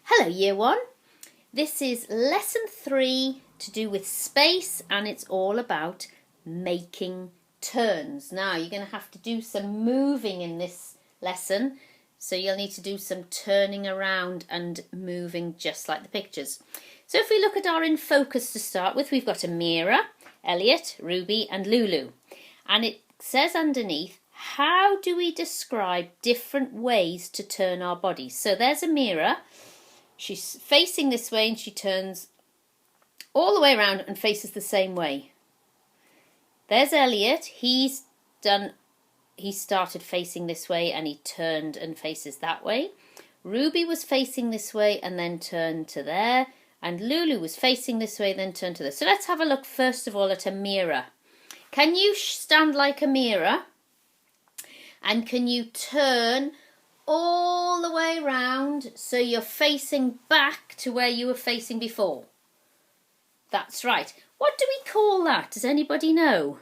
Hello Year 1, this is lesson 3 to do with space, and it's all about making turns. Now you're going to have to do some moving in this lesson, so you'll need to do some turning around and moving just like the pictures. So if we look at our in focus to start with, we've got Amira, Elliot, Ruby and Lulu, and it says underneath, how do we describe different ways to turn our bodies? So there's Amira. She's facing this way and she turns all the way around and faces the same way. There's Elliot. He started facing this way and he turned and faces that way. Ruby was facing this way and then turned to there. And Lulu was facing this way, then turned to there. So let's have a look first of all at Amira. Can you stand like Amira? And can you turn all the way round so you're facing back to where you were facing before? That's right. What do we call that? Does anybody know?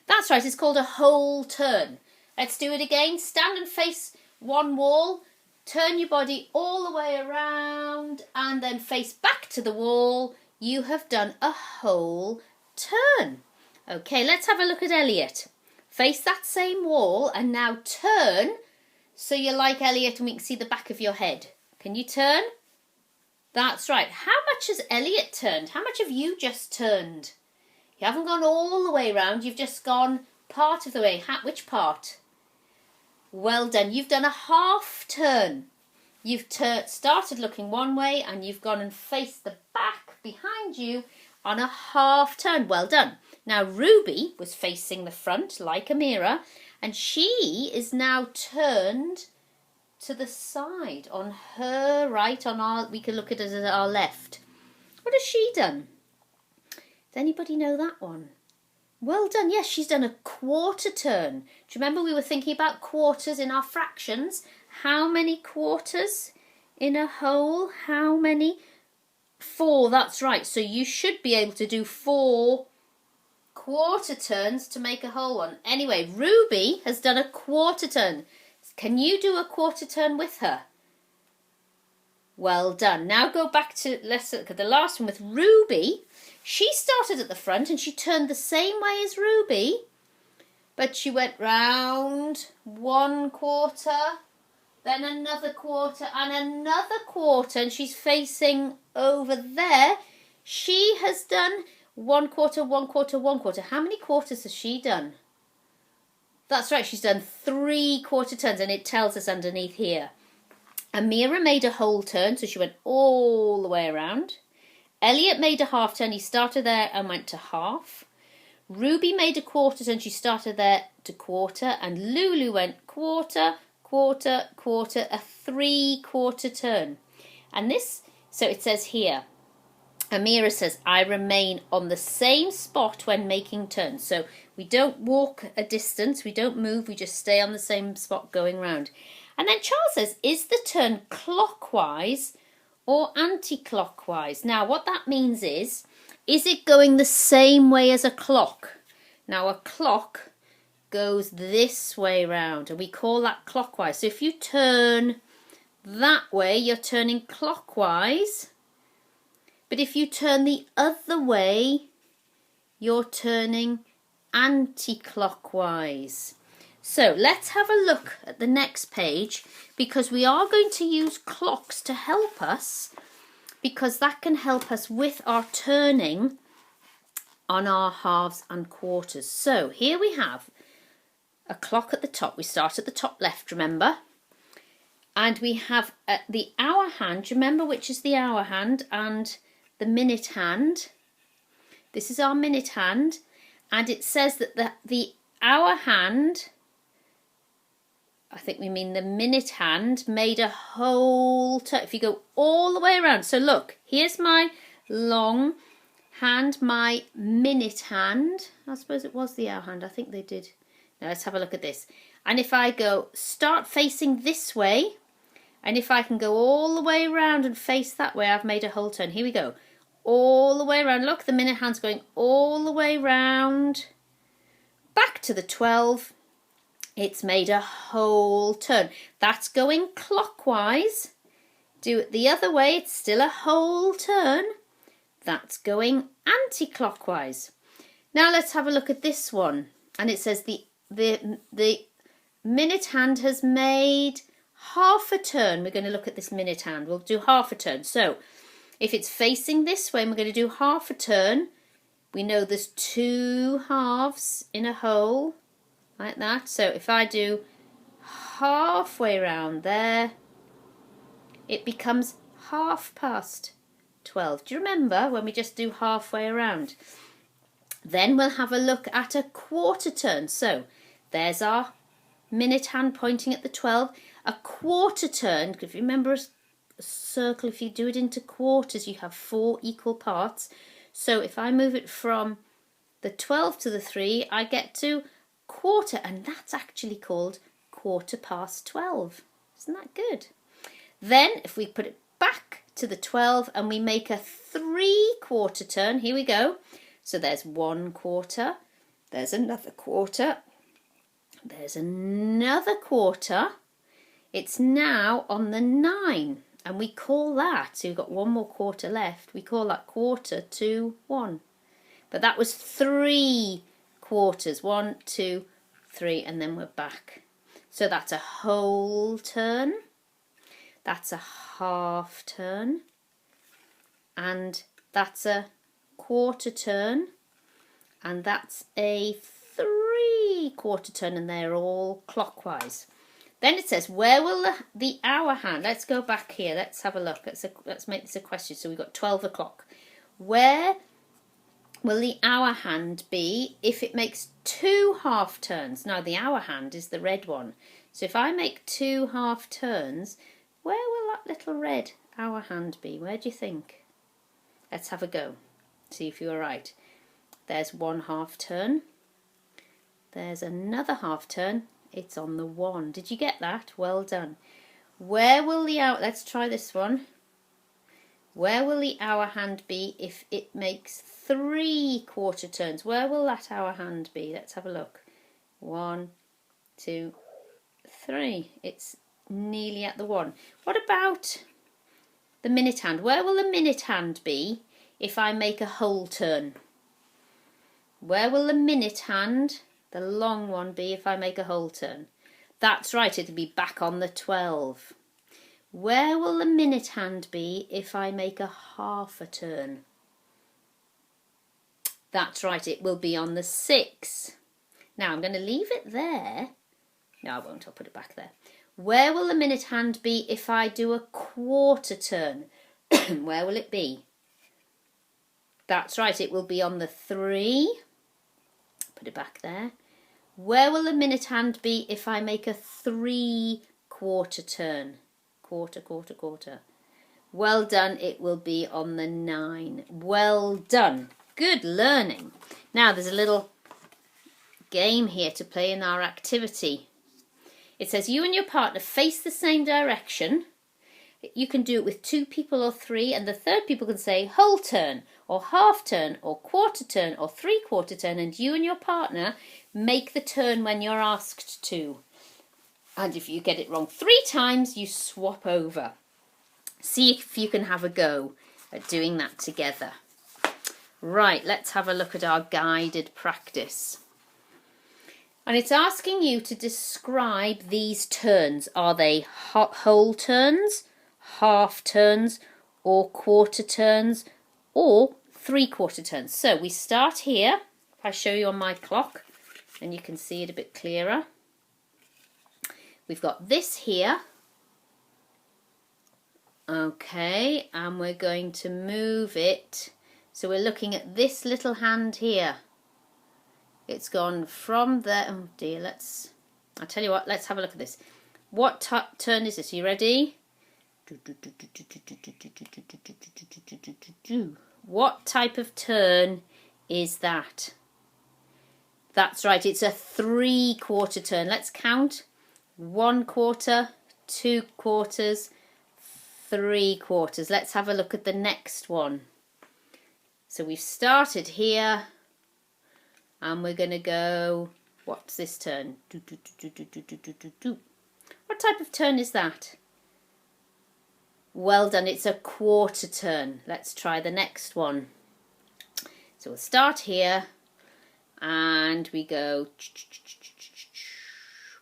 That's right, it's called a whole turn. Let's do it again. Stand and face one wall, turn your body all the way around and then face back to the wall. You have done a whole turn. Okay, let's have a look at Elliot. Face that same wall and now turn so you're like Elliot and we can see the back of your head. Can you turn? That's right. How much has Elliot turned? How much have you just turned? You haven't gone all the way round. You've just gone part of the way. Which part? Well done. You've done a half turn. You've started looking one way and you've gone and faced the back behind you on a half turn. Well done. Now Ruby was facing the front like Amira, and she is now turned to the side on her right, on our, we can look at it as our left. What has she done? Does anybody know that one? Well done. Yes, she's done a quarter turn. Do you remember we were thinking about quarters in our fractions? How many quarters in a whole? How many? 4, that's right. So you should be able to do 4 quarter turns to make a whole one. Anyway, Ruby has done a quarter turn. Can you do a quarter turn with her? Well done. Now go back to, let's look at the last one with Ruby. She started at the front and she turned the same way as Ruby, but she went round 1 quarter, then another quarter and another quarter, and she's facing over there. She has done 1 quarter, 1 quarter, 1 quarter. How many quarters has she done? That's right, she's done 3 quarter turns, and it tells us underneath here. Amira made a whole turn, so she went all the way around. Elliot made a half turn, he started there and went to half. Ruby made a quarter turn, she started there to quarter, and Lulu went quarter, quarter, quarter, a 3 quarter turn. And this, so it says here, Amira says, I remain on the same spot when making turns. So we don't walk a distance, we don't move, we just stay on the same spot going round. And then Charles says, is the turn clockwise or anti-clockwise? Now what that means is it going the same way as a clock? Now a clock goes this way round and we call that clockwise. So if you turn that way, you're turning clockwise. But if you turn the other way, you're turning anti-clockwise. So let's have a look at the next page, because we are going to use clocks to help us, because that can help us with our turning on our halves and quarters. So here we have a clock at the top. We start at the top left, remember? And we have the hour hand. Do you remember which is the hour hand and the minute hand? This is our minute hand, and it says that the hour hand, I think we mean the minute hand, made a whole turn. If you go all the way around, so look, here's my long hand, my minute hand. I suppose it was the hour hand, I think they did. Now let's have a look at this. And if I go, start facing this way, and if I can go all the way around and face that way, I've made a whole turn. Here we go. All the way around. Look, the minute hand's going all the way round. Back to the 12. It's made a whole turn. That's going clockwise. Do it the other way, it's still a whole turn. That's going anti-clockwise. Now let's have a look at this one. And it says the minute hand has made half a turn. We're going to look at this minute hand. We'll do half a turn. So if it's facing this way, and we're going to do half a turn. We know there's 2 halves in a hole, like that. So if I do halfway round there, it becomes 12:30. Do you remember when we just do halfway around? Then we'll have a look at a quarter turn. So there's our minute hand pointing at the 12. A quarter turn, if you remember a circle, if you do it into quarters, you have 4 equal parts. So if I move it from the 12 to the 3, I get to quarter, and that's actually called 12:15. Isn't that good? Then if we put it back to the 12 and we make a 3/4 turn, here we go. So there's 1 quarter, there's another quarter, there's another quarter. It's now on the 9, and we call that, so we've got 1 more quarter left, we call that 1/4. But that was 3 quarters, 1, 2, 3, and then we're back. So that's a whole turn, that's a half turn, and that's a quarter turn, and that's a 3/4 turn, and they're all clockwise. Then it says, where will the hour hand, let's go back here, let's have a look, let's make this a question. So we've got 12 o'clock. Where will the hour hand be if it makes 2 half turns? Now the hour hand is the red one. So if I make 2 half turns, where will that little red hour hand be? Where do you think? Let's have a go. See if you're right. There's 1 half turn. There's another half turn. It's on the 1. Did you get that? Well done. Where will the hour... Let's try this one. Where will the hour hand be if it makes 3/4 turns? Where will that hour hand be? Let's have a look. 1, 2, 3. It's nearly at the 1. What about the minute hand? Where will the minute hand be if I make a whole turn? Where will the minute hand, the long one, be if I make a whole turn? That's right, it'll be back on the 12. Where will the minute hand be if I make a half a turn? That's right, it will be on the 6. Now I'm going to leave it there. No, I won't, I'll put it back there. Where will the minute hand be if I do a quarter turn? Where will it be? That's right, it will be on the 3. Put it back there. Where will the minute hand be if I make a 3/4 turn? Quarter. Well done, it will be on the 9. Well done. Good learning. Now there's a little game here to play in our activity. It says you and your partner face the same direction. You can do it with 2 people or 3, and the third people can say whole turn or half turn or quarter turn or 3/4 turn, and you and your partner make the turn when you're asked to. And if you get it wrong 3 times, you swap over. See if you can have a go at doing that together. Right, let's have a look at our guided practice. And it's asking you to describe these turns. Are they whole turns, half turns, or quarter turns, or 3/4 turns? So we start here. If I show you on my clock, and you can see it a bit clearer. We've got this here. Okay, and we're going to move it. So we're looking at this little hand here. It's gone from there. Oh dear, I'll tell you what, let's have a look at this. What turn is this? Are you ready? What type of turn is that? That's right, it's a 3/4 turn. Let's count. 1/4, 2 quarters, 3/4. Let's have a look at the next one. So we've started here, and we're going to go, what's this turn? What type of turn is that? Well done, it's a quarter turn. Let's try the next one. So we'll start here and we go,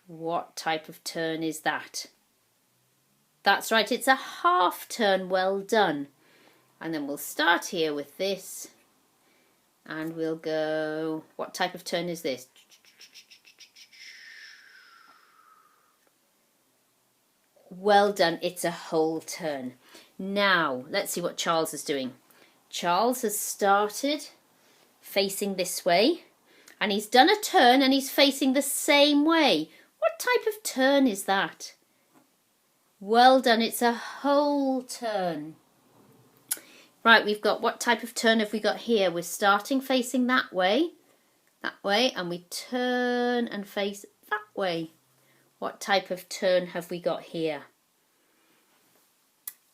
what type of turn is that? That's right, it's a half turn, well done. And then we'll start here with this and we'll go, what type of turn is this? Well done, it's a whole turn. Now, let's see what Charles is doing. Charles has started facing this way, and he's done a turn and he's facing the same way. What type of turn is that? Well done, it's a whole turn. Right, we've got, what type of turn have we got here? We're starting facing that way, and we turn and face that way. What type of turn have we got here?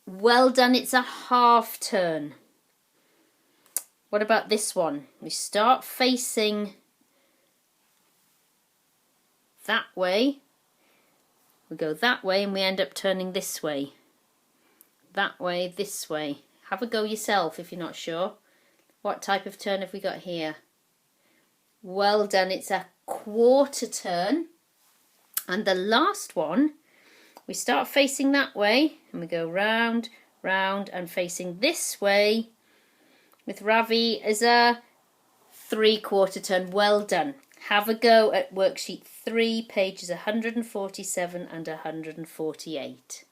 Well done, it's a half turn. What about this one? We start facing that way. We go that way and we end up turning this way. That way, this way. Have a go yourself if you're not sure. What type of turn have we got here? Well done, it's a quarter turn. And the last one, we start facing that way and we go round, round and facing this way with Ravi as a 3/4 turn. Well done. Have a go at worksheet 3, pages 147 and 148.